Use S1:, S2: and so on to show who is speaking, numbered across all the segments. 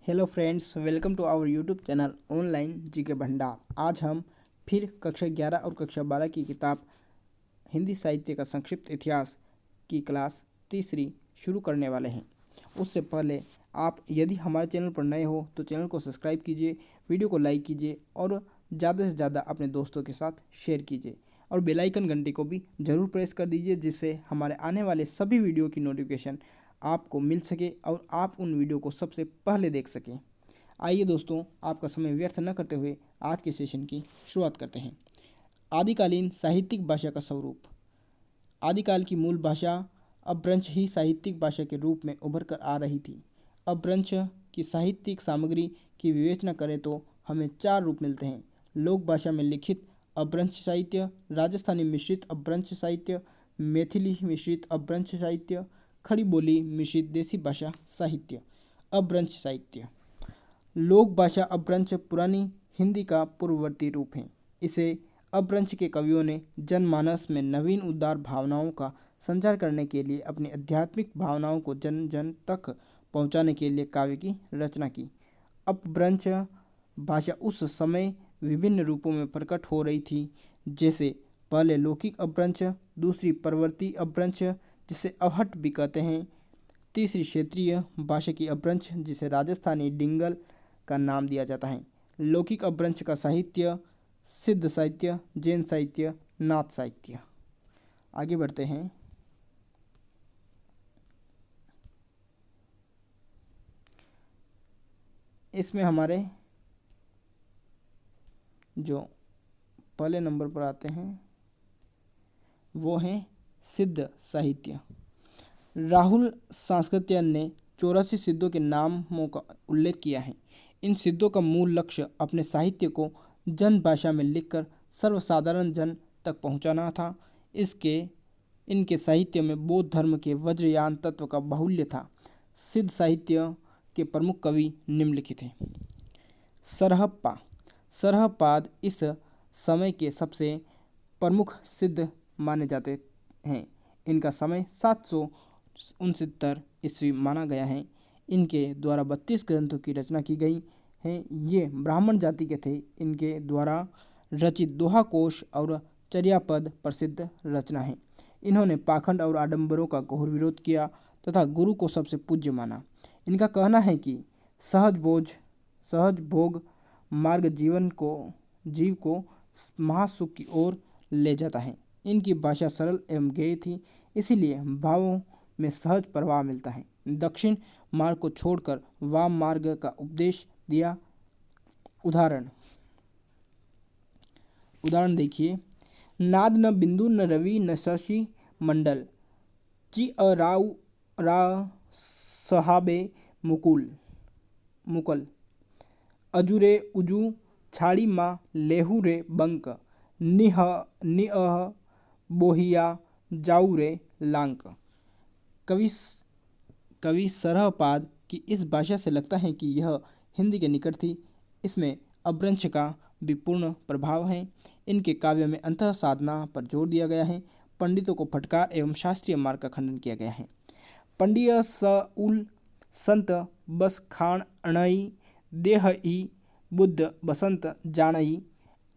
S1: Hello friends, welcome to our YouTube channel online GK भंडार। आज हम फिर कक्षा 11 और कक्षा 12 की किताब हिंदी साहित्य का संक्षिप्त इतिहास की क्लास तीसरी शुरू करने वाले हैं। उससे पहले आप यदि हमारे चैनल पर नए हो तो चैनल को सब्सक्राइब कीजिए, वीडियो को लाइक कीजिए और ज़्यादा से ज़्यादा अपने दोस्तों के साथ शेयर कीजिए और बेल आइकन घंटी को भी ज़रूर प्रेस कर दीजिए, जिससे हमारे आने वाले सभी वीडियो की नोटिफिकेशन आपको मिल सके और आप उन वीडियो को सबसे पहले देख सकें। आइए दोस्तों, आपका समय व्यर्थ न करते हुए आज के सेशन की शुरुआत करते हैं। आदिकालीन साहित्यिक भाषा का स्वरूप। आदिकाल की मूल भाषा अपभ्रंश ही साहित्यिक भाषा के रूप में उभर कर आ रही थी। अपभ्रंश की साहित्यिक सामग्री की विवेचना करें तो हमें चार रूप मिलते हैं: लोक भाषा में लिखित अपभ्रंश साहित्य, राजस्थानी मिश्रित अपभ्रंश साहित्य, मैथिली मिश्रित अपभ्रंश साहित्य, खड़ी बोली मिश्रित देसी भाषा साहित्य। अपभ्रंश साहित्य। लोक भाषा अपभ्रंश पुरानी हिंदी का पूर्ववर्ती रूप है। इसे अपभ्रंश के कवियों ने जनमानस में नवीन उदार भावनाओं का संचार करने के लिए, अपनी आध्यात्मिक भावनाओं को जन जन तक पहुंचाने के लिए काव्य की रचना की। अपभ्रंश भाषा उस समय विभिन्न रूपों में प्रकट हो रही थी, जैसे पहले लौकिक अपभ्रंश, दूसरी परवर्ती अपभ्रंश जिसे अवहट भी कहते हैं, तीसरी क्षेत्रीय भाषा की अपभ्रंश जिसे राजस्थानी डिंगल का नाम दिया जाता है। लौकिक अपभ्रंश का साहित्य सिद्ध साहित्य, जैन साहित्य, नाथ साहित्य। आगे बढ़ते हैं। इसमें हमारे जो पहले नंबर पर आते हैं वो हैं सिद्ध साहित्य। राहुल सांस्कृत्यायन ने 84 सिद्धों के नामों का उल्लेख किया है। इन सिद्धों का मूल लक्ष्य अपने साहित्य को जन भाषा में लिखकर सर्वसाधारण जन तक पहुंचाना था। इनके साहित्य में बौद्ध धर्म के वज्रयान तत्व का बाहुल्य था। सिद्ध साहित्य के प्रमुख कवि निम्नलिखित हैं। सरहप्पा। सरहपाद इस समय के सबसे प्रमुख सिद्ध माने जाते हैं। इनका समय 769 ईस्वी माना गया है। इनके द्वारा 32 ग्रंथों की रचना की गई है। ये ब्राह्मण जाति के थे। इनके द्वारा रचित दोहा कोश और चर्यापद प्रसिद्ध रचना है। इन्होंने पाखंड और आडंबरों का घोर विरोध किया तथा गुरु को सबसे पूज्य माना। इनका कहना है कि सहज भोग मार्ग जीव को महासुख की ओर ले जाता है। इनकी भाषा सरल एवं गेय थी, इसीलिए भावों में सहज प्रवाह मिलता है। दक्षिण मार्ग को छोड़कर वाम मार्ग का उपदेश दिया। उदाहरण देखिए। नाद न बिंदु न रवि न शशि मंडल, ची राउ रा सहाबे मुकल, अजुरे उजू छाड़ी मा लेहू रे बंक, निअह बोहिया जाऊ रे लांक। कवि सरहपाद की इस भाषा से लगता है कि यह हिंदी के निकट थी। इसमें अपभ्रंश का भी पूर्ण प्रभाव है। इनके काव्य में अंतः साधना पर जोर दिया गया है। पंडितों को फटकार एवं शास्त्रीय मार्ग का खंडन किया गया है। पंडिय सउल संत बस खान अणई, देह ई बुद्ध बसंत जानई,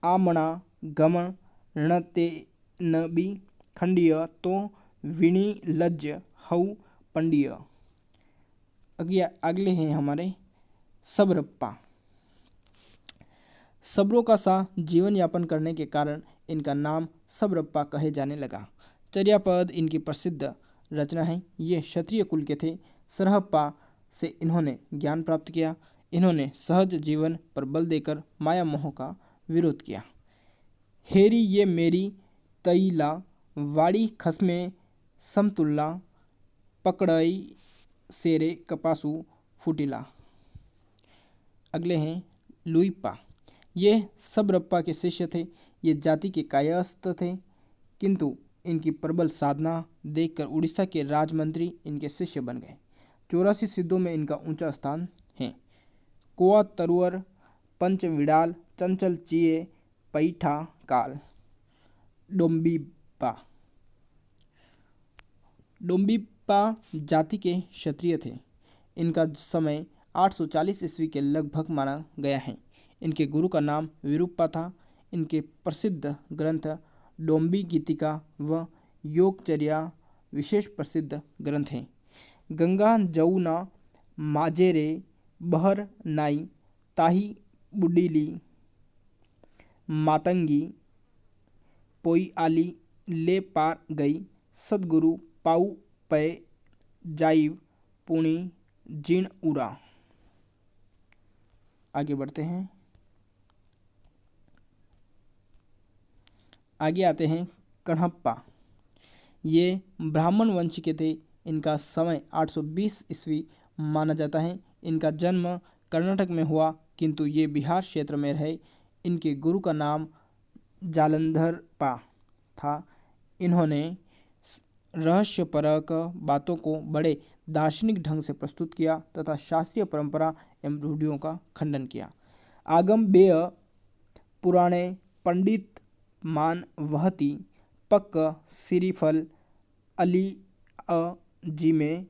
S1: आमणा गमन रणते नबी, खंडिय तो विणी लज्ज हऊ पंडिय। अगले हैं हमारे सबरप्पा। सबरों का सा जीवन यापन करने के कारण इनका नाम सबरप्पा कहे जाने लगा। चर्यापद इनकी प्रसिद्ध रचना है। ये क्षत्रिय कुल के थे। सरहप्पा से इन्होंने ज्ञान प्राप्त किया। इन्होंने सहज जीवन पर बल देकर माया मोह का विरोध किया। हेरी ये मेरी तईला, वाड़ी खसमे समतुल्ला, पकड़ई सेरे कपासू फुटिला। अगले हैं लुइप्पा। ये सबरप्पा के शिष्य थे। ये जाति के कायस्थ थे, किंतु इनकी प्रबल साधना देखकर उड़ीसा के राजमंत्री इनके शिष्य बन गए। 84 सिद्धों में इनका ऊंचा स्थान है। कोआ तरुअर, पंच विडाल, चंचल चिये, पैठा काल। डोम्बिप्पा जाति के क्षत्रिय थे। इनका समय 840 ईस्वी के लगभग माना गया है। इनके गुरु का नाम विरूपा था। इनके प्रसिद्ध ग्रंथ डोम्बी गीतिका व योगचर्या विशेष प्रसिद्ध ग्रंथ हैं। गंगा जमुना माजेरे बहर नाई ताही बुडीली मातंगी पोई आली ले पार गई सदगुरु पाऊ पै जाइव पुणी जीण उरा। आगे बढ़ते हैं। आगे आते हैं कण्हप्पा। ये ब्राह्मण वंश के थे। इनका समय 820 ईस्वी माना जाता है। इनका जन्म कर्नाटक में हुआ किंतु ये बिहार क्षेत्र में रहे। इनके गुरु का नाम जालंधरपा था। इन्होंने रहस्यपरक बातों को बड़े दार्शनिक ढंग से प्रस्तुत किया तथा शास्त्रीय परंपरा एवं रूढ़ियों का खंडन किया। आगम बेय पुराणे पंडित मान वहती पक्क सिरीफल अली अ जी में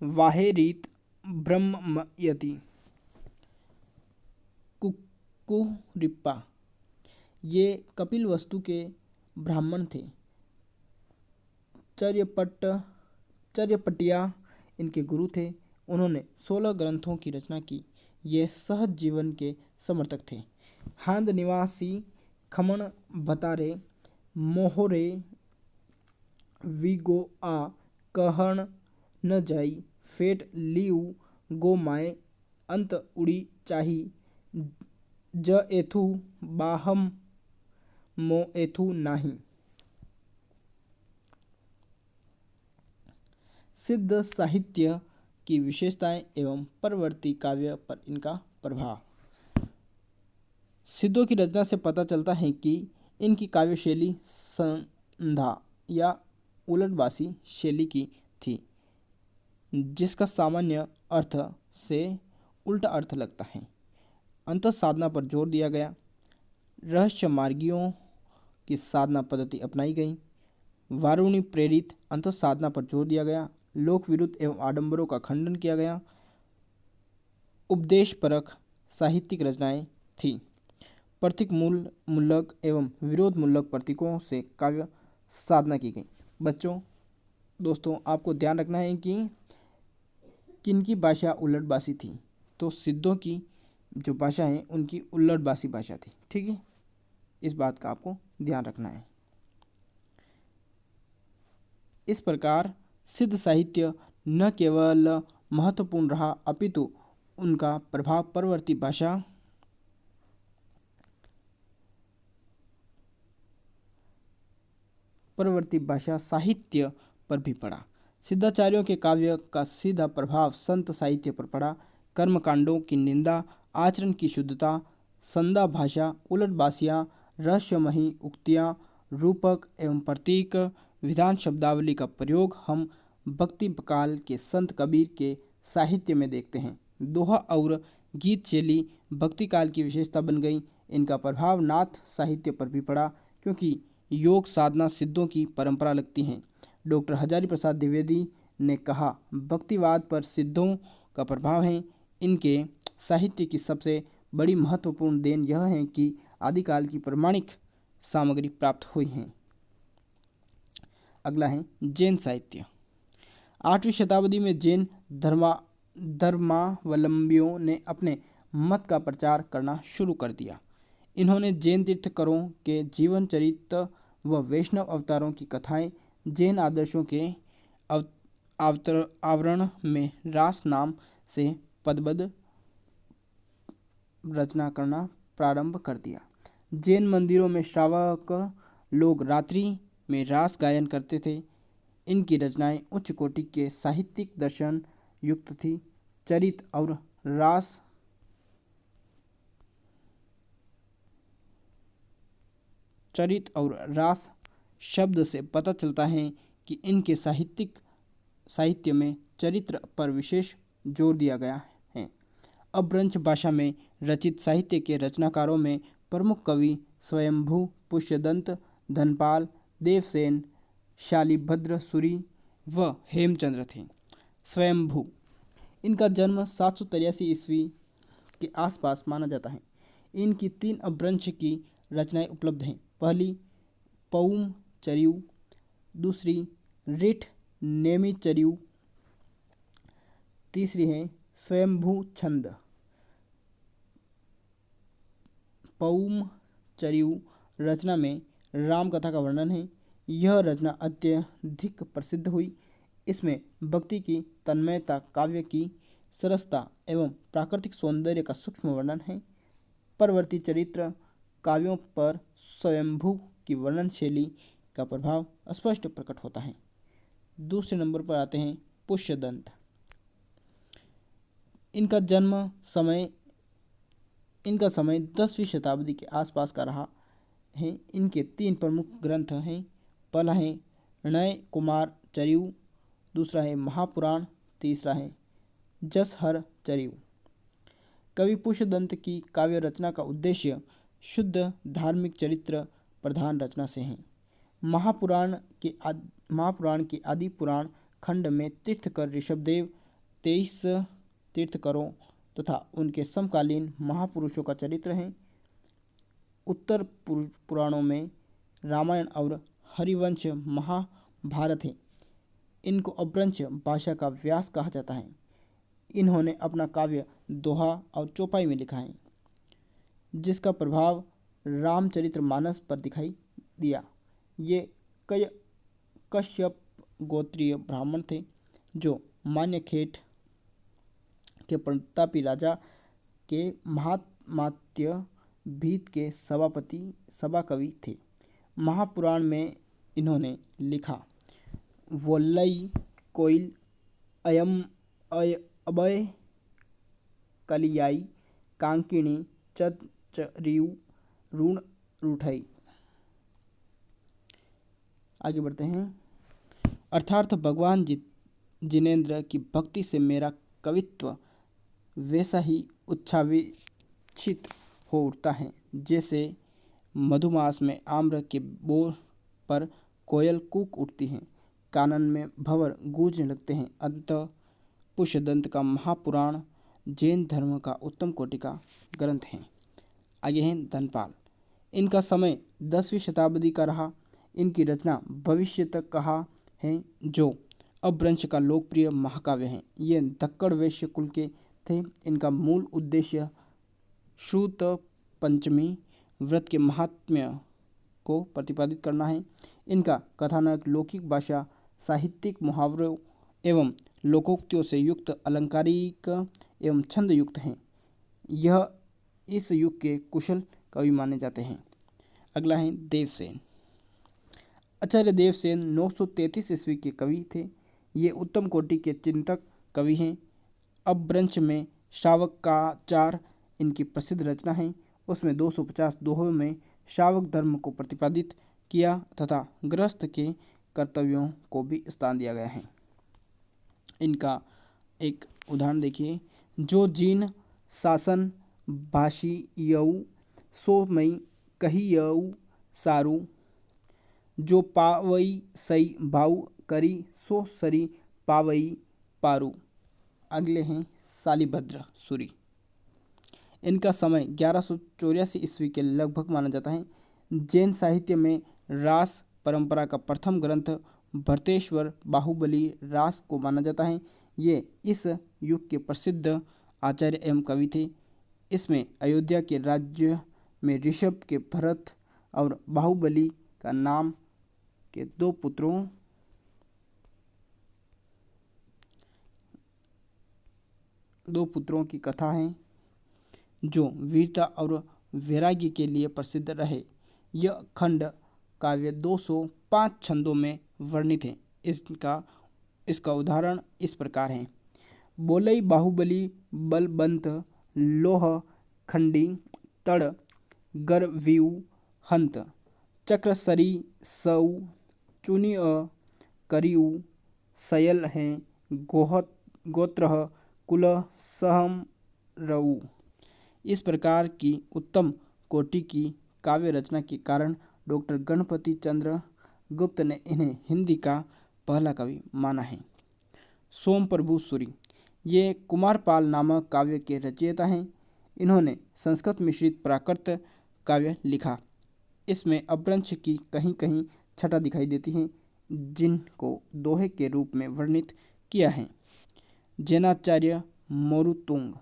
S1: वाहे रीत ब्रह्मयति। कुकुरिप्पा ये कपिल वस्तु के ब्राह्मण थे। चर्यपटिया इनके गुरु थे। उन्होंने 16 ग्रंथों की रचना की। ये सहज जीवन के समर्थक थे। हांद निवासी खमण बतारे मोहरे विगो आ कहण न जाई फेट लियू गो माए अंत उड़ी चाही ज एथु बाहम मो एथु नाही। सिद्ध साहित्य की विशेषताएं एवं परवर्ती काव्य पर इनका प्रभाव। सिद्धों की रचना से पता चलता है कि इनकी काव्य शैली संधा या उलटबासी शैली की थी, जिसका सामान्य अर्थ से उल्टा अर्थ लगता है। अंतः साधना पर जोर दिया गया। रहस्य मार्गियों की साधना पद्धति अपनाई गई। वारुणी प्रेरित अंतः साधना पर जोर दिया गया। लोक विरुद्ध एवं आडंबरों का खंडन किया गया। उपदेशपरक साहित्यिक रचनाएं थी। प्रतीक मूलक एवं विरोध मूलक प्रतीकों से काव्य साधना की गई। बच्चों दोस्तों आपको ध्यान रखना है कि किनकी भाषा उलटबासी थी। तो सिद्धों की जो भाषा है उनकी उलटबासी भाषा थी। ठीक है, इस बात का आपको ध्यान रखना है। इस प्रकार सिद्ध साहित्य न केवल महत्वपूर्ण रहा अपितु उनका प्रभाव परवर्ती भाषा साहित्य पर भी पड़ा। सिद्धाचार्यों के काव्य का सीधा प्रभाव संत साहित्य पर पड़ा। कर्मकांडों की निंदा, आचरण की शुद्धता, संदा भाषा, उलटबासियाँ, रहस्यमयी उक्तियाँ, रूपक एवं प्रतीक, विधान शब्दावली का प्रयोग हम भक्ति काल के संत कबीर के साहित्य में देखते हैं। दोहा और गीत शैली भक्ति काल की विशेषता बन गई। इनका प्रभाव नाथ साहित्य पर भी पड़ा क्योंकि योग साधना सिद्धों की परंपरा लगती हैं। डॉक्टर हजारी प्रसाद द्विवेदी ने कहा, भक्तिवाद पर सिद्धों का प्रभाव है। इनके साहित्य की सबसे बड़ी महत्वपूर्ण देन यह है कि आदिकाल की प्रमाणिक सामग्री प्राप्त हुई है। अगला है जैन साहित्य। 8वीं शताब्दी में जैन धर्मावलंबियों ने अपने मत का प्रचार करना शुरू कर दिया। इन्होंने जैन तीर्थंकरों के जीवन चरित्र व वैष्णव अवतारों की कथाएं जैन आदर्शों के आवरण में रास नाम से पदबद्ध रचना करना प्रारंभ कर दिया। जैन मंदिरों में श्रावक लोग रात्रि में रास गायन करते थे। इनकी रचनाएं उच्च कोटि के साहित्यिक दर्शन युक्त थी। चरित और रास शब्द से पता चलता है कि इनके साहित्य में चरित्र पर विशेष जोर दिया गया है। अपभ्रंश भाषा में रचित साहित्य के रचनाकारों में प्रमुख कवि स्वयंभू, पुष्यदंत, धनपाल, देवसेन, शालिभद्र सूरि व हेमचंद्र थे। स्वयंभू इनका जन्म 783 ईस्वी के आसपास माना जाता है। इनकी 3 अपभ्रंश की रचनाएं उपलब्ध हैं। पहली पौम चरियु, दूसरी रिठ नेमि चरियु, तीसरी है स्वयंभू छंद। पौम चरियु रचना में राम कथा का वर्णन है। यह रचना अत्यधिक प्रसिद्ध हुई। इसमें भक्ति की तन्मयता, काव्य की सरसता एवं प्राकृतिक सौंदर्य का सूक्ष्म वर्णन है। परवर्ती चरित्र काव्यों पर स्वयंभू की वर्णन शैली का प्रभाव स्पष्ट प्रकट होता है। दूसरे नंबर पर आते हैं पुष्यदंत। इनका समय 10वीं शताब्दी के आसपास का रहा है। इनके 3 प्रमुख ग्रंथ हैं। पहला है णय कुमार चरियु, दूसरा है महापुराण, तीसरा है जसहर चरियु। कवि पुष्यदंत की काव्य रचना का उद्देश्य शुद्ध धार्मिक चरित्र प्रधान रचना से है। महापुराण के आदि पुराण खंड में तीर्थकर ऋषभदेव, 23 तीर्थकरों तथा उनके समकालीन महापुरुषों का चरित्र है। उत्तर पुराणों में रामायण और हरिवंश महाभारत है। इनको अपभ्रंश भाषा का व्यास कहा जाता है। इन्होंने अपना काव्य दोहा और चौपाई में लिखा है, जिसका प्रभाव रामचरितमानस पर दिखाई दिया। ये कश्यप गोत्रीय ब्राह्मण थे, जो मान्यखेट के प्रतापी राजा के महामात्य भीत के सभा कवि थे। महापुराण में इन्होंने लिखा, वोल्लई कोइल अभय कलियाई कांकिणी चरियु ऋण रूठई। आगे बढ़ते हैं। अर्थात भगवान जिनेंद्र की भक्ति से मेरा कवित्व वैसा ही उच्छावित हो उठता है जैसे मधुमास में आम्र के बोर पर कोयल कूक उठती है, कानन में भंवर गूंजने लगते हैं। अतः पुष्यदंत का महापुराण जैन धर्म का उत्तम कोटि का ग्रंथ है। आगे हैं धनपाल। इनका समय 10वीं शताब्दी का रहा। इनकी रचना भविष्य तक कहा है, जो अपभ्रंश का लोकप्रिय महाकाव्य है। ये दक्कड़ वैश्य कुल के थे। इनका मूल उद्देश्य श्रुत पंचमी व्रत के महात्म्य को प्रतिपादित करना है। इनका कथानक लौकिक भाषा, साहित्यिक मुहावरों एवं लोकोक्तियों से युक्त अलंकारिक एवं छंद युक्त हैं। यह इस युग के कुशल कवि माने जाते हैं। अगला है देवसेन। आचार्य देवसेन 933 ईस्वी के कवि थे। ये उत्तम कोटि के चिंतक कवि हैं। अपभ्रंश में श्रावकाचार इनकी प्रसिद्ध रचना है। उसमें 250 दोहों में श्रावक धर्म को प्रतिपादित किया तथा गृहस्थ के कर्तव्यों को भी स्थान दिया गया है। इनका एक उदाहरण देखिए, जो जीन शासन भाषियऊ सो मई कहियऊ सारू, जो पावई सई भाऊ करी सो सरी पावई पारू। अगले हैं शालिभद्र सूरी। इनका समय 1184 ईस्वी के लगभग माना जाता है। जैन साहित्य में रास परंपरा का प्रथम ग्रंथ भरतेश्वर बाहुबली रास को माना जाता है। ये इस युग के प्रसिद्ध आचार्य एवं कवि थे। इसमें अयोध्या के राज्य में ऋषभ के भरत और बाहुबली का नाम के दो पुत्रों की कथा है, जो वीरता और वैराग्य के लिए प्रसिद्ध रहे। यह खंड काव्य 205 छंदों में वर्णित है। इसका उदाहरण इस प्रकार है। बोलई बाहुबली बलबंत लोह खंडी तड़ गरवीऊ हंत चक्र सरी सऊ चुनी करियू सयल हैं गोत्र कुल सहम रऊ। इस प्रकार की उत्तम कोटि की काव्य रचना के कारण डॉक्टर गणपति चंद्र गुप्त ने इन्हें हिंदी का पहला कवि माना है। सोम प्रभु सूरी। ये कुमारपाल नामक काव्य के रचयिता हैं। इन्होंने संस्कृत मिश्रित प्राकृत काव्य लिखा। इसमें अपभ्रंश की कहीं कहीं छटा दिखाई देती है, जिनको दोहे के रूप में वर्णित किया है। जैनाचार्य मोरुतुंग,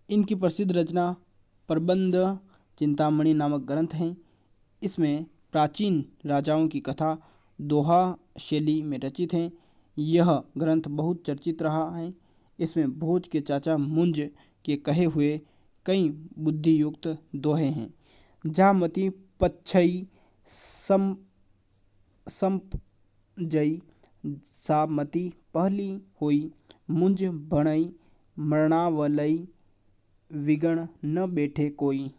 S1: इनकी प्रसिद्ध रचना प्रबंध चिंतामणि नामक ग्रंथ है। इसमें प्राचीन राजाओं की कथा दोहा शैली में रचित है। यह ग्रंथ बहुत चर्चित रहा है। इसमें भोज के चाचा मुंज के कहे हुए कई बुद्धियुक्त दोहे हैं। जामती पच्छई सम संपजई, सामती पहली हुई, मुंज भणई मरणावलई, विगण न बैठे कोई।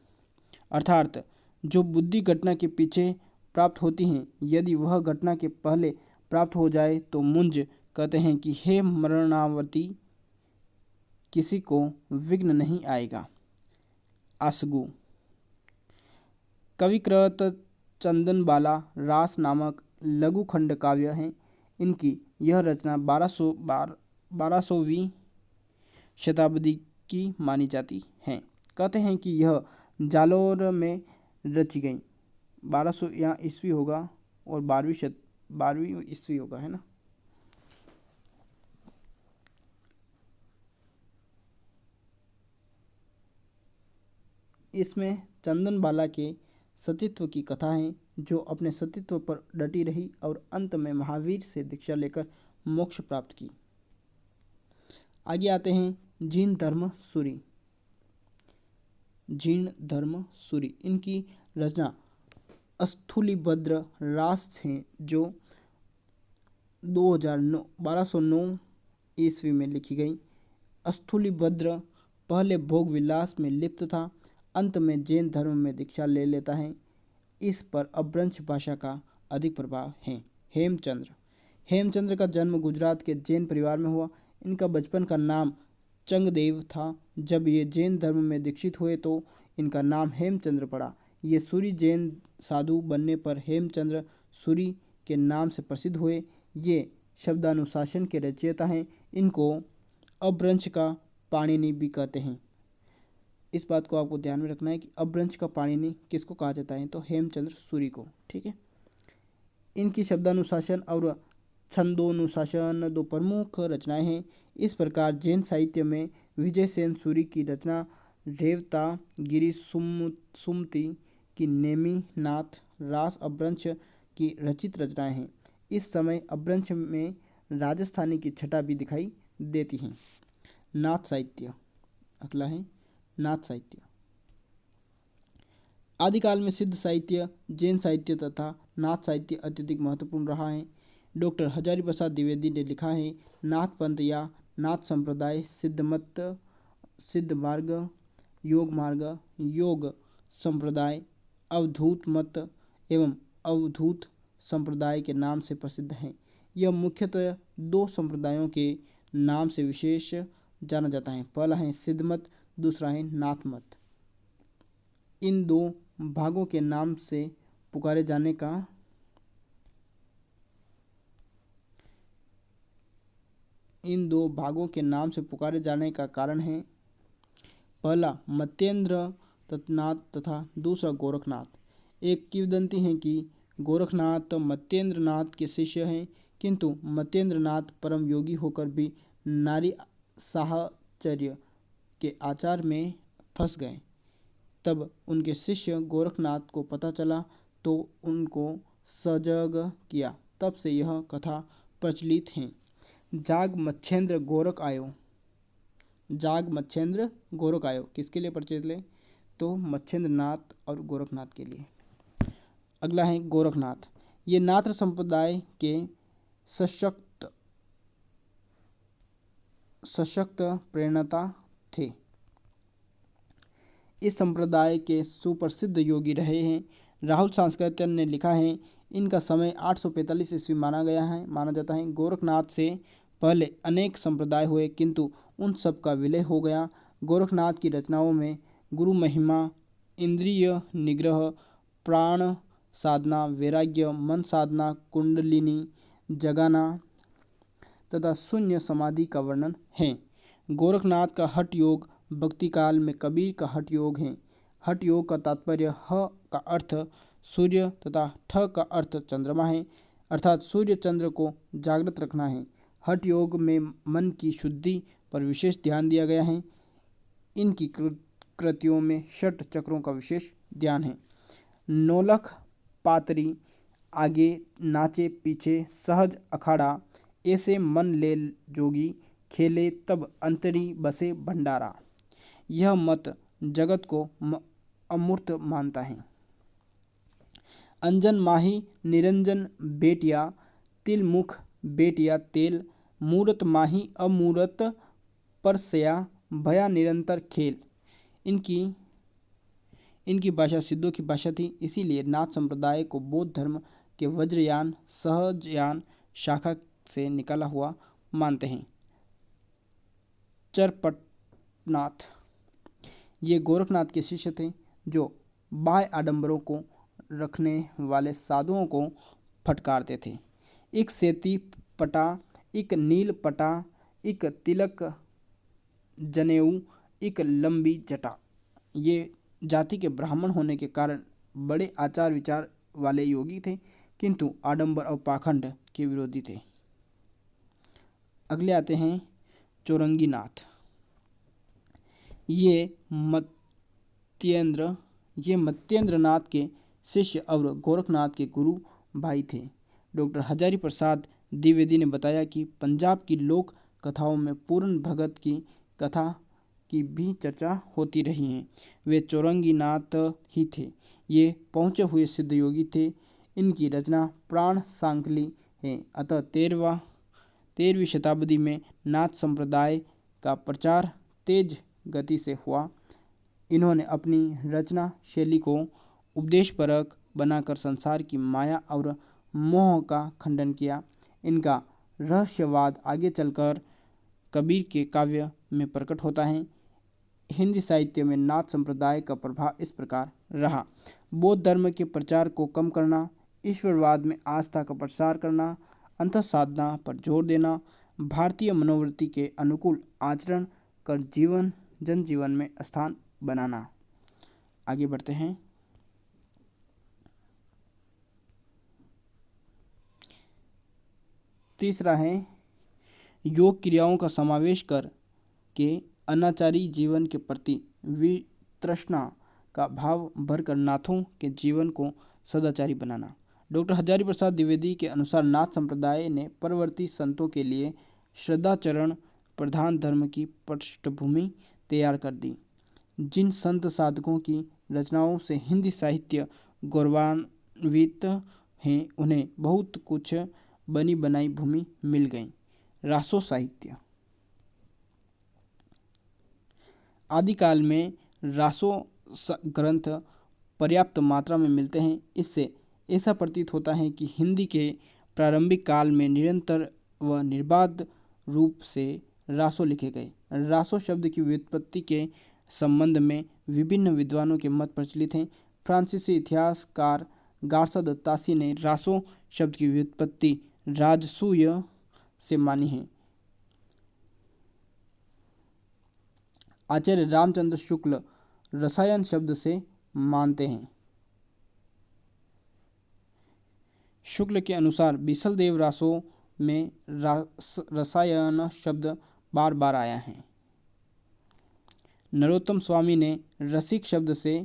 S1: अर्थात जो बुद्धि घटना के पीछे प्राप्त होती हैं, यदि वह घटना के पहले प्राप्त हो जाए तो मुंज कहते हैं कि हे मरणावती, किसी को विघ्न नहीं आएगा। आसगु, कविकृत चंदनबाला रास नामक लघु खंड काव्य है। इनकी यह रचना 1200वीं शताब्दी की मानी जाती है। कहते हैं कि यह जालोर में रची गई। 1200 यहाँ ईस्वी होगा और 12वीं ईस्वी होगा, है ना। इसमें चंदनबाला के सतीत्व की कथा है, जो अपने सतीत्व पर डटी रही और अंत में महावीर से दीक्षा लेकर मोक्ष प्राप्त की। आगे आते हैं जीन धर्म सूरी। जीर्ण धर्म सूरी, इनकी रचना स्थूलिभद्र रास हैं, जो 1209 ईस्वी में लिखी गई। स्थूलिभद्र पहले भोग विलास में लिप्त था, अंत में जैन धर्म में दीक्षा ले लेता है। इस पर अपभ्रंश भाषा का अधिक प्रभाव है। हेमचंद्र, हेमचंद्र का जन्म गुजरात के जैन परिवार में हुआ। इनका बचपन का नाम चंगदेव था। जब ये जैन धर्म में दीक्षित हुए तो इनका नाम हेमचंद्र पड़ा। ये सूरी जैन साधु बनने पर हेमचंद्र सूरी के नाम से प्रसिद्ध हुए। ये शब्दानुशासन के रचयिता हैं। इनको अपभ्रंश का पाणिनि भी कहते हैं। इस बात को आपको ध्यान में रखना है कि अपभ्रंश का पाणिनि किसको कहा जाता है, तो हेमचंद्र सूरी को। ठीक है। इनकी शब्दानुशासन और छंदोनुशासन दो प्रमुख रचनाएं हैं। इस प्रकार जैन साहित्य में विजय सेन सूरी की रचना रेवता गिरी सुमति की नेमिनाथ रास अपभ्रंश की रचित रचनाएं हैं। इस समय अपभ्रंश में राजस्थानी की छटा भी दिखाई देती हैं। नाथ साहित्य, अगला है नाथ साहित्य। आदिकाल में सिद्ध साहित्य, जैन साहित्य तथा नाथ साहित्य अत्यधिक महत्वपूर्ण रहा है। डॉक्टर हजारी प्रसाद द्विवेदी ने लिखा है, नाथ पंथ या नाथ संप्रदाय सिद्धमत, सिद्ध मार्ग, योग मार्ग, योग संप्रदाय, अवधूत मत एवं अवधूत संप्रदाय के नाम से प्रसिद्ध हैं। यह मुख्यतः दो संप्रदायों के नाम से विशेष जाना जाता है। पहला है सिद्ध मत, दूसरा है नाथ मत। इन दो भागों के नाम से पुकारे जाने का कारण है, पहला मत्येंद्र नाथ तथा दूसरा गोरखनाथ। एक किंवदंती है कि गोरखनाथ मत्येंद्र नाथ के शिष्य हैं, किंतु मत्येंद्र नाथ परम योगी होकर भी नारी साहचर्य के आचार में फंस गए। तब उनके शिष्य गोरखनाथ को पता चला तो उनको सजग किया। तब से यह कथा प्रचलित है। जाग मच्छेंद्र गोरख आयो, जाग मच्छेंद्र गोरख आयो किसके लिए प्रचलित है, तो मच्छेंद्र नाथ और गोरखनाथ के लिए। अगला है गोरखनाथ। ये नाथ संप्रदाय के सशक्त प्रेरणा थे। इस संप्रदाय के सुप्रसिद्ध योगी रहे हैं। राहुल सांस्कृत्यन ने लिखा है, इनका समय 845 ईस्वी माना जाता है। गोरखनाथ से पहले अनेक संप्रदाय हुए, किंतु उन सब का विलय हो गया। गोरखनाथ की रचनाओं में गुरु महिमा, इंद्रिय निग्रह, प्राण साधना, वैराग्य, मन साधना, कुंडलिनी जगाना, तथा शून्य समाधि का वर्णन है। गोरखनाथ का हठ योग भक्ति काल में कबीर का हठ योग है। हठ योग का तात्पर्य ह का अर्थ सूर्य तथा ठ का अर्थ चंद्रमा है, अर्थात सूर्य चंद्र को जागृत रखना है। हठ योग में मन की शुद्धि पर विशेष ध्यान दिया गया है। इनकी कृतियों में षट चक्रों का विशेष ध्यान है। नौलख पातरी आगे नाचे पीछे सहज अखाड़ा, ऐसे मन ले जोगी खेले तब अंतरी बसे भंडारा। यह मत जगत को अमूर्त मानता है। अंजन माही निरंजन बेटिया, तिल मुख बेटिया तेल, मूरत माही अमूरत परसया, भया निरंतर खेल। इनकी भाषा सिद्धों की भाषा थी, इसीलिए नाथ संप्रदाय को बौद्ध धर्म के वज्रयान सहजयान शाखा से निकाला हुआ मानते हैं। चरपटनाथ ये गोरखनाथ के शिष्य थे जो बाह्य आडंबरों को रखने वाले साधुओं को फटकारते थे। एक सेती पटा, एक नील पटा, एक तिलक जनेऊ, एक लंबी जटा। ये जाति के ब्राह्मण होने के कारण बड़े आचार विचार वाले योगी थे, किंतु आडंबर और पाखंड के विरोधी थे। अगले आते हैं चौरंगीनाथ। ये मत्येंद्रनाथ के शिष्य और गोरखनाथ के गुरु भाई थे। डॉक्टर हजारी प्रसाद द्विवेदी ने बताया कि पंजाब की लोक कथाओं में पूर्ण भगत की कथा की भी चर्चा होती रही है। वे चौरंगीनाथ ही थे। ये पहुँचे हुए सिद्ध योगी थे। इनकी रचना प्राण सांकली है। अतः 13वीं शताब्दी में नाथ संप्रदाय का प्रचार तेज गति से हुआ। इन्होंने अपनी रचना शैली को उपदेशपरक बनाकर संसार की माया और मोह का खंडन किया। इनका रहस्यवाद आगे चलकर कबीर के काव्य में प्रकट होता है। हिंदी साहित्य में नाथ संप्रदाय का प्रभाव इस प्रकार रहा। बौद्ध धर्म के प्रचार को कम करना, ईश्वरवाद में आस्था का प्रसार करना, अंतः साधना पर जोर देना, भारतीय मनोवृत्ति के अनुकूल आचरण कर जनजीवन में स्थान बनाना। आगे बढ़ते हैं। तीसरा है योग क्रियाओं का समावेश कर के अनाचारी जीवन के प्रति वितृष्णा का भाव भरकर नाथों के जीवन को सदाचारी बनाना। डॉक्टर हजारी प्रसाद द्विवेदी के अनुसार नाथ संप्रदाय ने परवर्ती संतों के लिए श्रद्धाचरण प्रधान धर्म की पृष्ठभूमि तैयार कर दी। जिन संत साधकों की रचनाओं से हिंदी साहित्य गौरवान्वित हैं, उन्हें बहुत कुछ बनी बनाई भूमि मिल गई। रासो साहित्य। आदिकाल में रासो ग्रंथ पर्याप्त मात्रा में मिलते हैं। इससे ऐसा प्रतीत होता है कि हिंदी के प्रारंभिक काल में निरंतर व निर्बाध रूप से रासो लिखे गए। रासो शब्द की व्युत्पत्ति के संबंध में विभिन्न विद्वानों के मत प्रचलित हैं। फ्रांसीसी इतिहासकार गार्सद तासी ने रासो शब्द की व्युत्पत्ति राजसूय से मानी है। आचार्य रामचंद्र शुक्ल रसायन शब्द से मानते हैं। शुक्ल के अनुसार बिसलदेव रासो में रसायन शब्द बार बार आया है। नरोत्तम स्वामी ने रसिक शब्द से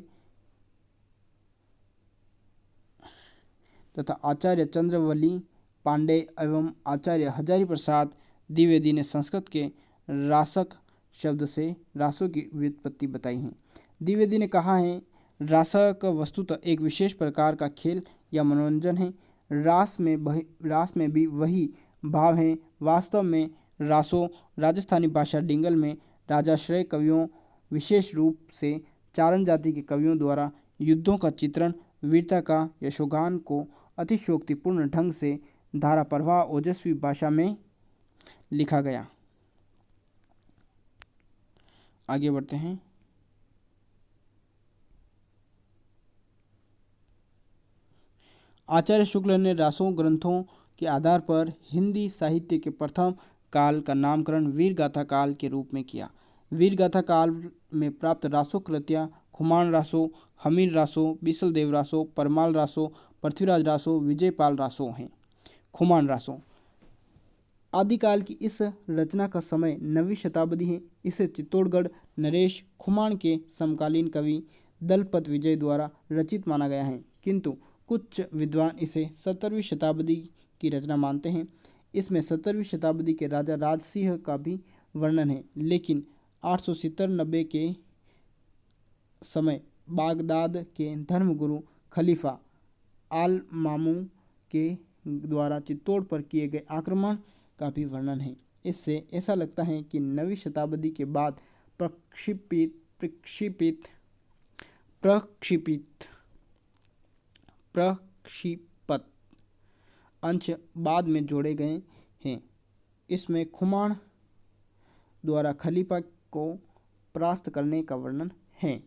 S1: तथा आचार्य चंद्रवली पांडे एवं आचार्य हजारी प्रसाद द्विवेदी ने संस्कृत के रासक शब्द से रासों की व्युत्पत्ति बताई है। द्विवेदी ने कहा है, रासक वस्तुतः एक विशेष प्रकार का खेल या मनोरंजन है। रास में भी वही भाव है। वास्तव में रासो राजस्थानी भाषा डिंगल में राजाश्रय कवियों, विशेष रूप से चारण जाति के कवियों द्वारा युद्धों का चित्रण, वीरता का यशोगान को अतिशयोक्तिपूर्ण ढंग से धारा प्रवाह ओजस्वी भाषा में लिखा गया। आगे बढ़ते हैं। आचार्य शुक्ल ने रासों ग्रंथों के आधार पर हिंदी साहित्य के प्रथम काल का नामकरण वीरगाथा काल के रूप में किया। वीरगाथा काल में प्राप्त रासो कृतियाँ खुमान रासो, हमीर रासो, बीसलदेव रासो, परमाल रासो, पृथ्वीराज रासो, विजयपाल रासो हैं। खुमान रासो आदिकाल की इस रचना का समय 9वीं शताब्दी है। इसे चित्तौड़गढ़ नरेश खुमान के समकालीन कवि दलपत विजय द्वारा रचित माना गया है, किंतु कुछ विद्वान इसे 17वीं शताब्दी की रचना मानते हैं। इसमें 17वीं शताब्दी के राजा राजसिंह का भी वर्णन है, लेकिन 870-90 के समय बागदाद के धर्मगुरु खलीफा आल मामून के द्वारा चित्तौड़ पर किए गए आक्रमण का भी वर्णन है। इससे ऐसा लगता है कि 9वीं शताब्दी के बाद प्रक्षिपित प्रक्षिपित प्रक्षिपित प्रक्षिपत अंश बाद में जोड़े गए हैं। इसमें खुमान द्वारा खलीफा को परास्त करने का वर्णन है।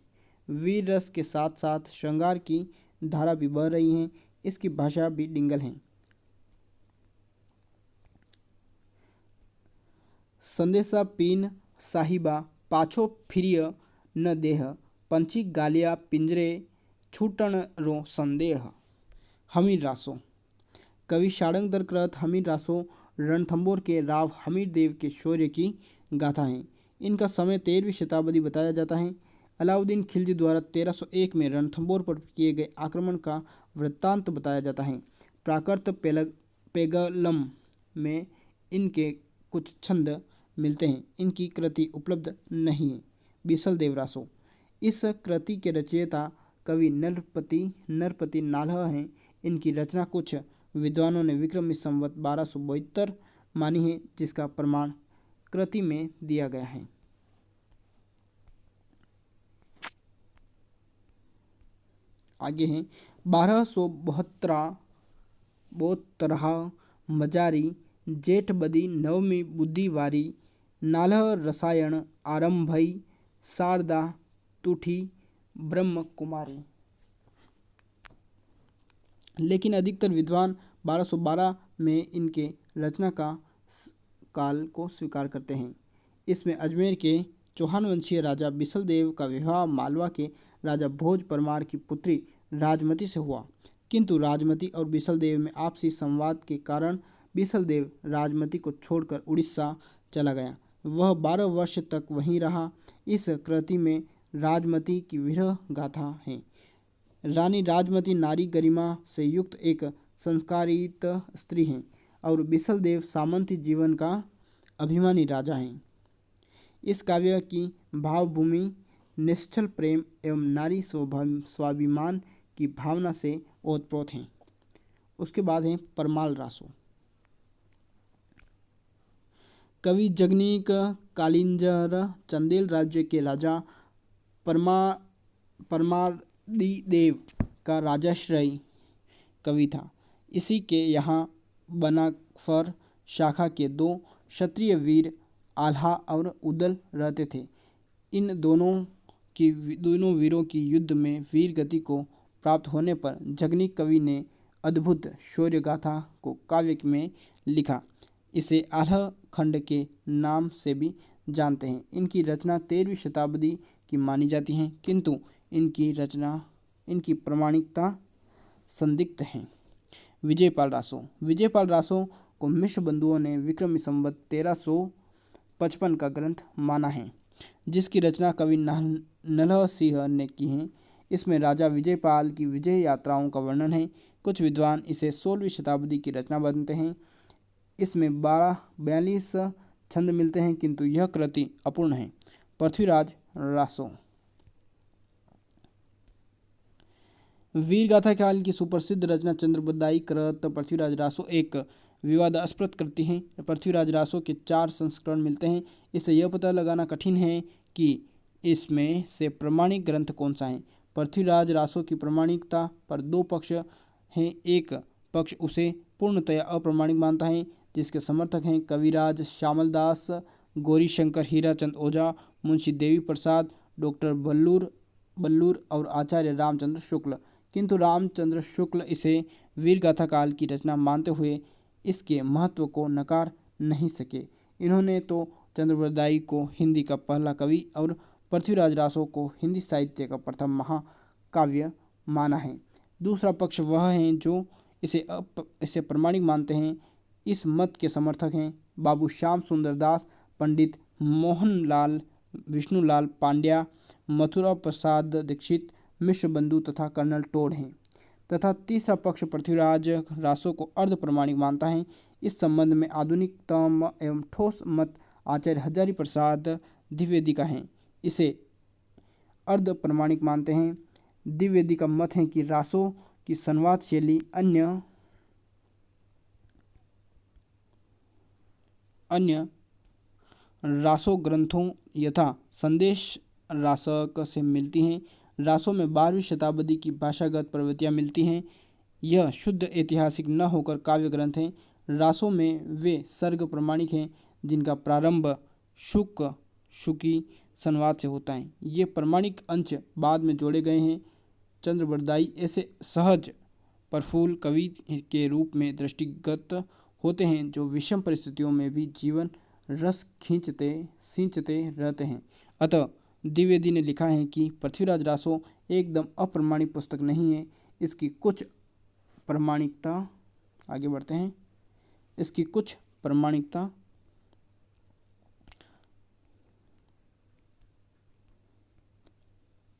S1: वीर रस के साथ साथ श्रृंगार की धारा भी बह रही है। इसकी भाषा भी डिंगल है। संदेशा पीन साहिबा पाछो फिरिय न देह, पंछी गालिया पिंजरे छूटन रो संदेह। हमीर रासो कवि सारंग दरकृत हमीर रासो रणथंभौर के राव हमीर देव के शौर्य की गाथा है। इनका समय 13वीं शताब्दी बताया जाता है। अलाउद्दीन खिलजी द्वारा 1301 में रणथंभौर पर किए गए आक्रमण का वृत्तांत बताया जाता है। प्राकृत पेगलम में इनके कुछ छंद मिलते हैं। इनकी कृति उपलब्ध नहीं है। बीसलदेव रासो इस कृति के रचयिता कवि नरपति नाल्ह हैं। इनकी रचना कुछ विद्वानों ने विक्रमी संवत 1272 मानी है, जिसका प्रमाण कृति में दिया गया है। आगे हैं 1272 मजारी जेठ बदी नवमी बुद्धिवारी, नाल्ह रसायन आरंभई शारदा तुठी ब्रह्म कुमारी। लेकिन अधिकतर विद्वान 1212 में इनके रचना का काल को स्वीकार करते हैं। इसमें अजमेर के चौहान वंशीय राजा बिसलदेव का विवाह मालवा के राजा भोज परमार की पुत्री राजमती से हुआ, किंतु राजमती और बिसलदेव में आपसी संवाद के कारण बिसलदेव राजमती को छोड़कर उड़ीसा चला गया। वह 12 वर्ष तक वहीं रहा। इस कृति में राजमती की विरह गाथा है। रानी राजमती नारी गरिमा से युक्त एक संस्कारित स्त्री हैं और बिसलदेव सामंती जीवन का अभिमानी राजा हैं। इस काव्य की भावभूमि निश्चल प्रेम एवं नारी स्वाभिमान की भावना से ओतप्रोत हैं। उसके बाद है परमाल रासो। कवि जगनीक कालिंजर चंदेल राज्य के राजा परमादिदेव का राजाश्रयी कवि था। इसी के यहाँ बनाफर शाखा के 2 क्षत्रिय वीर आल्हा और उदल रहते थे। इन दोनों वीरों की युद्ध में वीर गति को प्राप्त होने पर जगनीक कवि ने अद्भुत शौर्य गाथा को काव्य में लिखा। इसे आल्हा खंड के नाम से भी जानते हैं। इनकी रचना 13वीं शताब्दी की मानी जाती है, किंतु इनकी प्रामाणिकता संदिग्ध है। विजयपाल रासो को मिश्र बंधुओं ने विक्रमी संवत 1355 का ग्रंथ माना है, जिसकी रचना कवि नल्ह सिंह ने की है। इसमें राजा विजयपाल की विजय यात्राओं का वर्णन है। कुछ विद्वान इसे 16वीं शताब्दी की रचना मानते हैं। इसमें 42 छंद मिलते हैं, किंतु यह कृति अपूर्ण है। पृथ्वीराज रासो वीरगाथा काल की सुप्रसिद्ध रचना चंद्रबदाई कृत पृथ्वीराज रासो एक विवादास्पद कृति है। पृथ्वीराज रासो के 4 संस्करण मिलते हैं। इससे यह पता लगाना कठिन है कि इसमें से प्रमाणिक ग्रंथ कौन सा है। पृथ्वीराज रासो की प्रमाणिकता पर 2 पक्ष हैं। एक पक्ष उसे पूर्णतया अप्रामाणिक मानता है, जिसके समर्थक हैं कविराज श्यामल दास, गौरीशंकर हीराचंद ओझा, मुंशी देवी प्रसाद, डॉक्टर बल्लूर और आचार्य रामचंद्र शुक्ल। किंतु रामचंद्र शुक्ल इसे वीरगाथा काल की रचना मानते हुए इसके महत्व को नकार नहीं सके। इन्होंने तो चंद्रबरदाई को हिंदी का पहला कवि और पृथ्वीराज रासो को हिंदी साहित्य का प्रथम महाकाव्य माना है। दूसरा पक्ष वह हैं जो इसे प्रमाणिक मानते हैं। इस मत के समर्थक हैं बाबू श्याम सुंदर दास, पंडित मोहनलाल विष्णुलाल पांड्या, मथुरा प्रसाद दीक्षित, मिश्र बंधु तथा कर्नल टोड हैं। तथा तीसरा पक्ष पृथ्वीराज रासो को अर्ध प्रमाणिक मानता है। इस संबंध में आधुनिकतम एवं ठोस मत आचार्य हजारी प्रसाद द्विवेदी का है। इसे अर्ध प्रमाणिक मानते हैं। द्विवेदी का मत है कि रासो की संवाद शैली अन्य रासो ग्रंथों यथा संदेश रासक से मिलती हैं। रासो में 12वीं शताब्दी की भाषागत प्रवृत्तियाँ मिलती हैं। यह शुद्ध ऐतिहासिक न होकर काव्य ग्रंथ हैं। रासो में वे सर्ग प्रमाणिक हैं जिनका प्रारंभ शुक शुकी संवाद से होता है। ये प्रमाणिक अंश बाद में जोड़े गए हैं। चंद्रबरदाई ऐसे सहज प्रफुल्ल कवि के रूप में दृष्टिगत होते हैं जो विषम परिस्थितियों में भी जीवन रस सींचते रहते हैं। अतः द्विवेदी ने लिखा है कि पृथ्वीराज रासो एकदम अप्रमाणिक पुस्तक नहीं है। इसकी कुछ प्रमाणिकता आगे बढ़ते हैं। इसकी कुछ प्रमाणिकता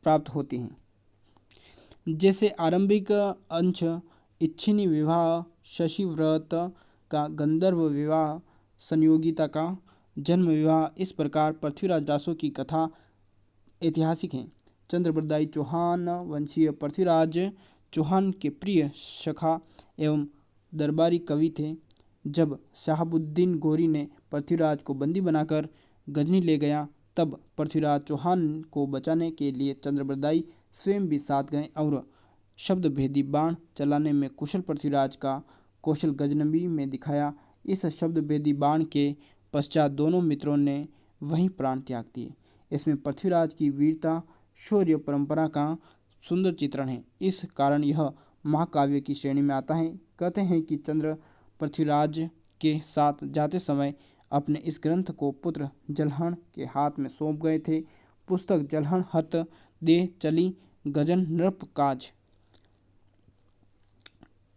S1: प्राप्त होती हैं, जैसे आरंभिक अंश इच्छिनी विवाह, शशिव्रत का गंधर्व विवाह, संयोगिता का जन्म विवाह। इस प्रकार पृथ्वीराज रासो की कथा ऐतिहासिक है। चंद्रबरदाई चौहान वंशीय पृथ्वीराज चौहान के प्रिय सखा एवं दरबारी कवि थे। जब शहाबुद्दीन गोरी ने पृथ्वीराज को बंदी बनाकर गजनी ले गया तब पृथ्वीराज चौहान को बचाने के लिए चंद्रबरदाई स्वयं भी साथ गए और शब्द भेदी बाण चलाने में कुशल पृथ्वीराज का कौशल गजनबी में दिखाया। इस शब्द भेदी बाण के पश्चात दोनों मित्रों ने वहीं प्राण त्याग दिए। इसमें पृथ्वीराज की वीरता शौर्य परंपरा का सुंदर चित्रण है। इस कारण यह महाकाव्य की श्रेणी में आता है। कहते हैं कि चंद्र पृथ्वीराज के साथ जाते समय अपने इस ग्रंथ को पुत्र जलहण के हाथ में सौंप गए थे। पुस्तक जलहण हत दे चली गजन नृप काज।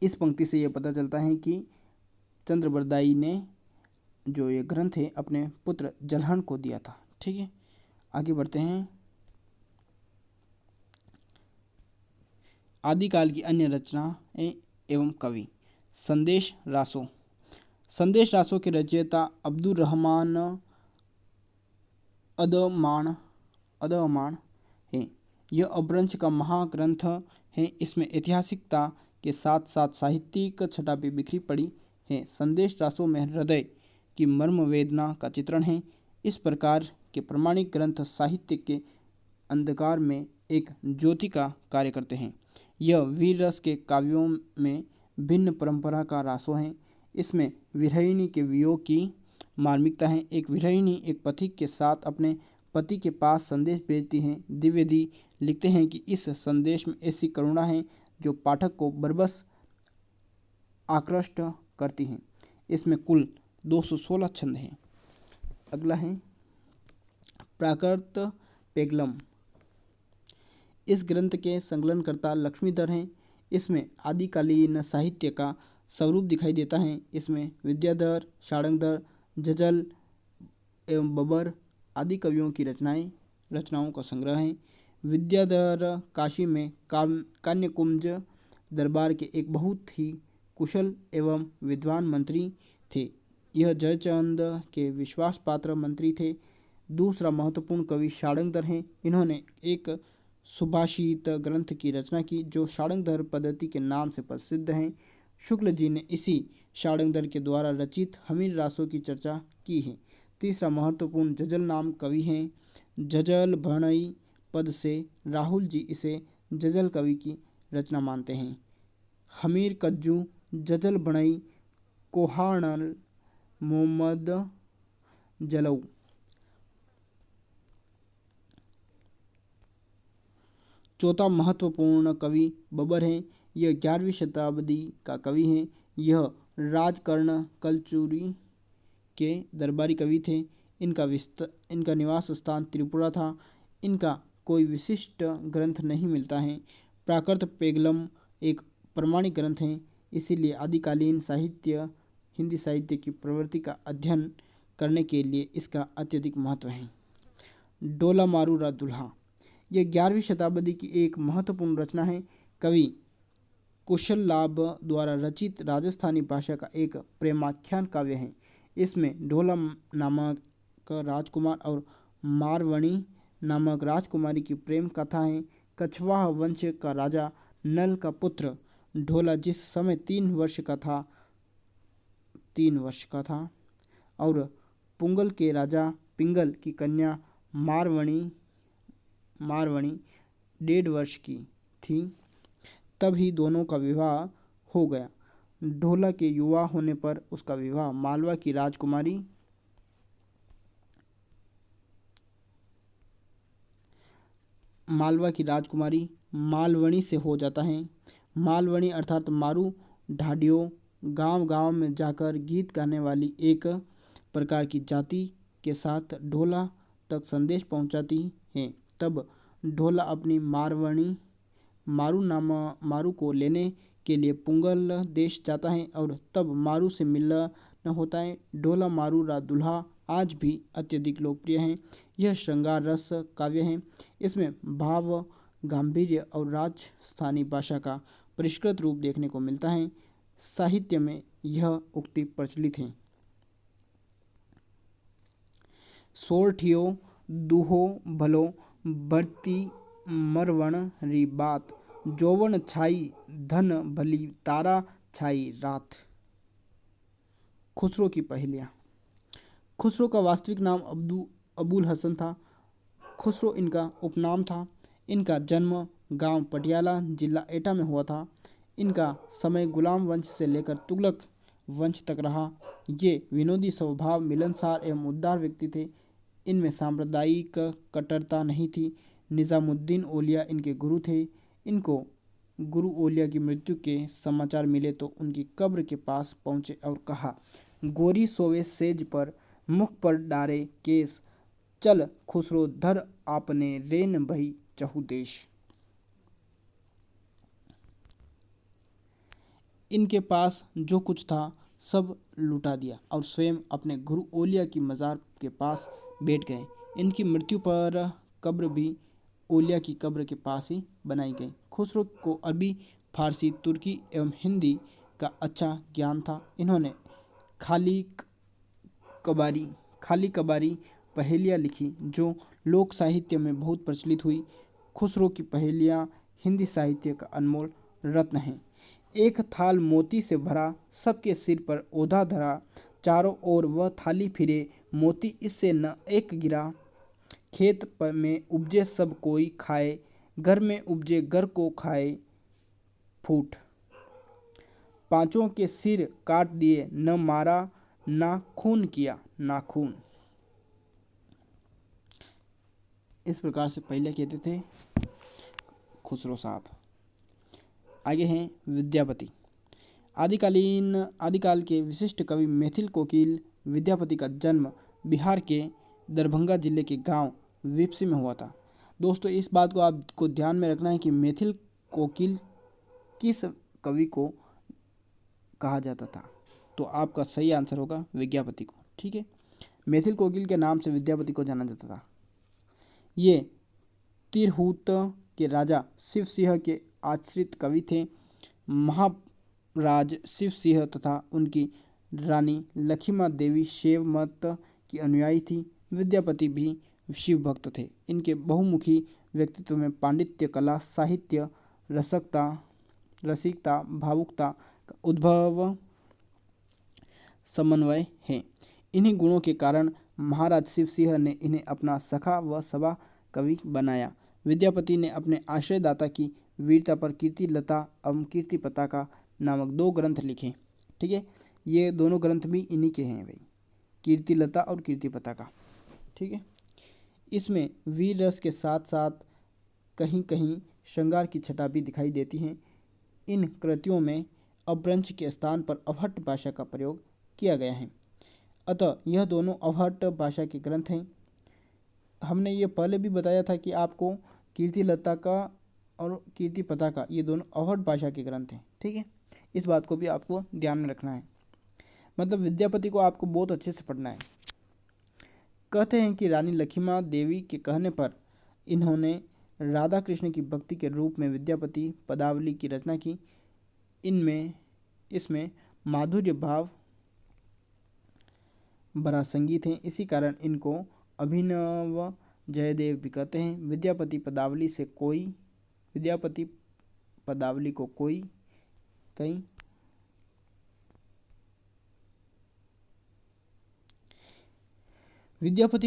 S1: इस पंक्ति से यह पता चलता है कि चंद्रबरदाई ने जो ये ग्रंथ है अपने पुत्र जलहण को दिया था। ठीक है, आगे बढ़ते हैं। आदिकाल की अन्य रचनाएं एवं कवि। संदेश रासो। संदेश रासो के रचयिता अब्दुल रहमान अदमान है। यह अपभ्रंश का महाग्रंथ है। इसमें ऐतिहासिकता के साथ साथ साहित्यिक छटा भी बिखरी पड़ी है। संदेश रासो में हृदय की मर्म वेदना का चित्रण है। इस प्रकार के प्रमाणिक ग्रंथ साहित्य के अंधकार में एक ज्योति का कार्य करते हैं। यह वीर रस के काव्यों में भिन्न परंपरा का रासो है। इसमें विरहिणी के वियोग की मार्मिकता है। एक विरहिणी एक पथिक के साथ अपने पति के पास संदेश भेजती हैं। द्विवेदी लिखते हैं कि इस संदेश में ऐसी करुणा है जो पाठक को बरबस आकृष्ट करती हैं। इसमें कुल 216 छंद हैं। अगला है प्राकृत पेगलम। इस ग्रंथ के संकलनकर्ता लक्ष्मीधर हैं। इसमें आदिकालीन साहित्य का स्वरूप दिखाई देता है। इसमें विद्याधर, शार्ङ्गधर, जजल एवं बबर आदि कवियों की रचनाओं का संग्रह है। विद्याधर काशी में कान्यकुंज दरबार के एक बहुत ही कुशल एवं विद्वान मंत्री थे। यह जयचंद के विश्वास पात्र मंत्री थे। दूसरा महत्वपूर्ण कवि शार्ङ्गधर हैं। इन्होंने एक सुभाषित ग्रंथ की रचना की जो शार्ङ्गधर पद्धति के नाम से प्रसिद्ध है। शुक्ल जी ने इसी शार्ङ्गधर के द्वारा रचित हमीर रासों की चर्चा की है। तीसरा महत्वपूर्ण जजल नाम कवि हैं। जजल भणई पद से राहुल जी इसे जजल कवि की रचना मानते हैं। हमीर कज्जू, जजल भणई, कोहाणल, मोहम्मद जलऊ। चौथा महत्वपूर्ण कवि बबर हैं। यह 11वीं शताब्दी का कवि हैं। यह राजकर्ण कलचुरी के दरबारी कवि थे। इनका निवास स्थान त्रिपुरा था। इनका कोई विशिष्ट ग्रंथ नहीं मिलता है। प्राकृत पेगलम एक प्रमाणिक ग्रंथ है, इसीलिए आदिकालीन साहित्य हिंदी साहित्य की प्रवृत्ति का अध्ययन करने के लिए इसका अत्यधिक महत्व है। डोला मारू रा दुल्हा, यह 11वीं शताब्दी की एक महत्वपूर्ण रचना है। कवि कुशल लाभ द्वारा रचित राजस्थानी भाषा का एक प्रेमाख्यान काव्य है। इसमें ढोला नामक राजकुमार और मारवणी नामक राजकुमारी की प्रेम कथा है। कछवाहा वंश का राजा नल का पुत्र ढोला जिस समय 3 वर्ष का था और पुंगल के राजा पिंगल की कन्या मारवणी 1.5 वर्ष की थी, तब ही दोनों का विवाह हो गया। ढोला के युवा होने पर उसका विवाह मालवा की राजकुमारी मालवणी से हो जाता है। मालवणी अर्थात मारू ढाडियों गांव-गांव में जाकर गीत गाने वाली एक प्रकार की जाति के साथ ढोला तक संदेश पहुंचाती है। तब ढोला अपनी मारू को लेने के लिए पुंगल देश जाता है और तब मारू से मिलना होता है। ढोला मारू रा दुल्हा आज भी अत्यधिक लोकप्रिय है। यह श्रृंगार रस काव्य है। इसमें भाव, गांधीर्य और राजस्थानी भाषा का परिष्कृत रूप देखने को मिलता है। साहित्य में यह उक्ति प्रचलित है। सोरठियो दूहो भलो बढ़ती मरवण री बात, जौवन छाई धन भली तारा छाई रात। खुसरो की पहेलियाँ। खुसरो का वास्तविक नाम अबुल हसन था। खुसरो इनका उपनाम था। इनका जन्म गांव पटियाला जिला एटा में हुआ था। इनका समय गुलाम वंश से लेकर तुगलक वंश तक रहा। ये विनोदी स्वभाव, मिलनसार एवं उदार व्यक्ति थे। इनमें सांप्रदायिक कट्टरता नहीं थी। निजामुद्दीन औलिया इनके गुरु थे। इनको गुरु औलिया की मृत्यु के समाचार मिले तो उनकी कब्र के पास पहुंचे और कहा, गोरी सोवे सेज पर मुख पर डारे केस, चल खुसरो धर आपने रेन भई चहु देश। इनके पास जो कुछ था सब लुटा दिया और स्वयं अपने गुरु औलिया की मज़ार के पास बैठ गए। इनकी मृत्यु पर कब्र भी औलिया की कब्र के पास ही बनाई गई। खुसरो को अरबी, फारसी, तुर्की एवं हिंदी का अच्छा ज्ञान था। इन्होंने खाली कबारी पहेलियाँ लिखी जो लोक साहित्य में बहुत प्रचलित हुई। खुसरो की पहेलियाँ हिंदी साहित्य का अनमोल रत्न हैं। एक थाल मोती से भरा, सबके सिर पर ओढ़ा धरा, चारों ओर वह थाली फिरे, मोती इससे न एक गिरा। खेत पर में उपजे सब कोई खाए, घर में उपजे घर को खाए फूट। पांचों के सिर काट दिए, न मारा ना खून किया नाखून। इस प्रकार से पहले कहते थे खुसरो साहब। आगे हैं विद्यापति। आदिकाल के विशिष्ट कवि मैथिल कोकिल विद्यापति का जन्म बिहार के दरभंगा जिले के गांव विप्सी में हुआ था। दोस्तों, इस बात को आपको ध्यान में रखना है कि मैथिल कोकिल किस कवि को कहा जाता था, तो आपका सही आंसर होगा विद्यापति को। ठीक है, मैथिल कोकिल के नाम से विद्यापति को जाना जाता था। ये तिरहुत के राजा शिव सिंह के आश्रित कवि थे। महाराज शिव सिंह तथा उनकी रानी लखीमा देवी शैव मत की अनुयायी थी। विद्यापति भी शिव भक्त थे। इनके बहुमुखी व्यक्तित्व में पांडित्य, कला, साहित्य, रसिकता, भावुकता का उद्भव समन्वय है। इन्हीं गुणों के कारण महाराज शिव सिंह ने इन्हें अपना सखा व सभा कवि बनाया। विद्यापति ने अपने आश्रयदाता की वीरता पर कीर्ति लता एवं कीर्ति पताका नामक 2 ग्रंथ लिखे। ठीक है, ये दोनों ग्रंथ भी इन्हीं के हैं भाई, कीर्ति लता और कीर्ति पताका। ठीक है, इसमें वीर रस के साथ साथ कहीं कहीं श्रृंगार की छटा भी दिखाई देती हैं। इन कृतियों में अपभ्रंश के स्थान पर अभट्ट भाषा का प्रयोग किया गया है। अतः यह दोनों अवहट्ट भाषा के ग्रंथ हैं। हमने ये पहले भी बताया था कि आपको कीर्तिलता का और कीर्ति पताका ये दोनों अवहट्ट भाषा के ग्रंथ हैं। ठीक है, इस बात को भी आपको ध्यान में रखना है, मतलब विद्यापति को आपको बहुत अच्छे से पढ़ना है। कहते हैं कि रानी लक्ष्मी देवी के कहने पर इन्होंने राधा कृष्ण की भक्ति के रूप में विद्यापति पदावली की रचना की। इसमें माधुर्य भाव भरा संगीत है, इसी कारण इनको अभिनव जयदेव भी कहते हैं। विद्यापति पदावली को कई विद्यापति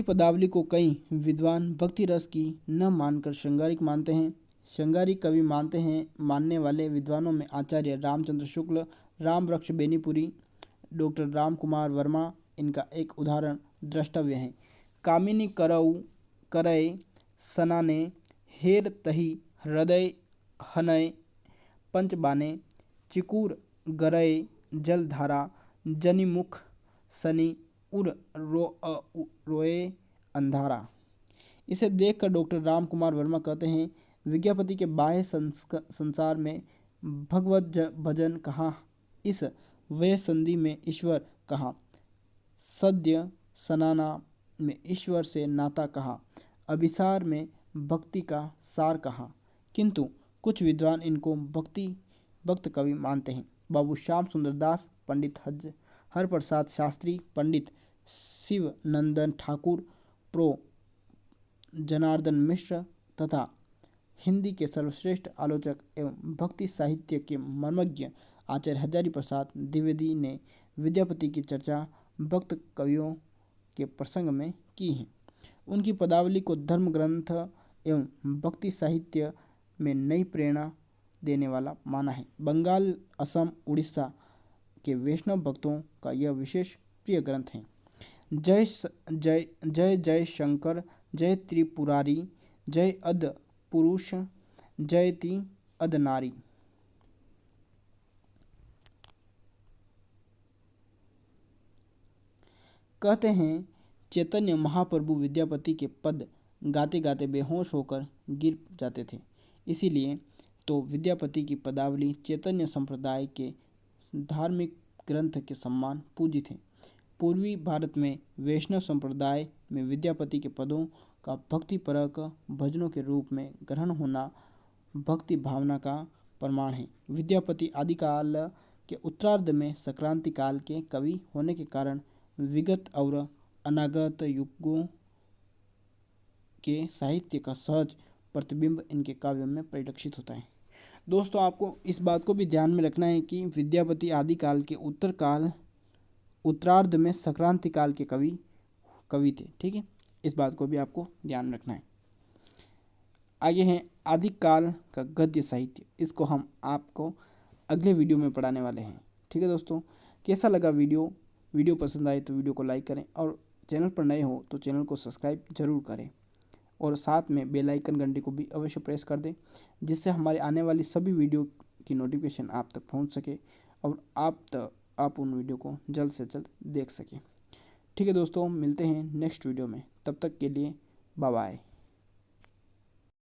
S1: पदावली को कई विद्वान भक्ति रस की न मानकर श्रृंगारिक मानते हैं। श्रृंगारिक कवि मानने वाले विद्वानों में आचार्य रामचंद्र शुक्ल, राम वृक्ष बेनीपुरी, डॉक्टर राम कुमार वर्मा इनका एक उदाहरण द्रष्टव्य है। कामिनी करय सनाने हेर तही हृदय हनय पंचबाने चिकूर गरय जलधारा जनिमुख सनी उर रोए अंधारा। इसे देखकर डॉक्टर राम कुमार वर्मा कहते हैं, विद्यापति के बाह्य संसार में भगवत भजन कहाँ, इस वे संधि में ईश्वर कहाँ, सद्य सनाना में ईश्वर से नाता कहाँ, अभिसार में भक्ति का सार कहाँ। किंतु कुछ विद्वान इनको भक्त कवि मानते हैं। बाबू श्याम सुंदर दास, पंडित हरप्रसाद शास्त्री, पंडित शिव नंदन ठाकुर, प्रो जनार्दन मिश्र तथा हिंदी के सर्वश्रेष्ठ आलोचक एवं भक्ति साहित्य के मर्मज्ञ आचार्य हजारी प्रसाद द्विवेदी ने विद्यापति की चर्चा भक्त कवियों के प्रसंग में की है। उनकी पदावली को धर्म ग्रंथ एवं भक्ति साहित्य में नई प्रेरणा देने वाला माना है। बंगाल, असम, उड़ीसा के वैष्णव भक्तों का यह विशेष प्रिय ग्रंथ है। जय जय जय शंकर, जय त्रिपुरारी, जय अद पुरुष, जयति अद नारी। कहते हैं चैतन्य महाप्रभु विद्यापति के पद गाते गाते बेहोश होकर गिर जाते थे। इसीलिए तो विद्यापति की पदावली चैतन्य संप्रदाय के धार्मिक ग्रंथ के समान पूजित है। पूर्वी भारत में वैष्णव संप्रदाय में विद्यापति के पदों का भक्तिपरक भजनों के रूप में ग्रहण होना भक्ति भावना का प्रमाण है। विद्यापति आदिकाल के उत्तरार्ध में संक्रांति काल के कवि होने के कारण विगत और अनागत युगों के साहित्य का सहज प्रतिबिंब इनके काव्यों में परिलक्षित होता है। दोस्तों, आपको इस बात को भी ध्यान में रखना है कि विद्यापति आदिकाल के उत्तरार्ध में संक्रांति काल के कवि थे। ठीक है, इस बात को भी आपको ध्यान में रखना है। आगे हैं आदिकाल का गद्य साहित्य, इसको हम आपको अगले वीडियो में पढ़ाने वाले हैं। ठीक है दोस्तों, कैसा लगा वीडियो पसंद आए तो वीडियो को लाइक करें और चैनल पर नए हो तो चैनल को सब्सक्राइब जरूर करें और साथ में बेल आइकन घंटी को भी अवश्य प्रेस कर दें, जिससे हमारे आने वाली सभी वीडियो की नोटिफिकेशन आप तक पहुंच सके और आप उन वीडियो को जल्द से जल्द देख सकें। ठीक है दोस्तों, मिलते हैं नेक्स्ट वीडियो में, तब तक के लिए बाय बाय।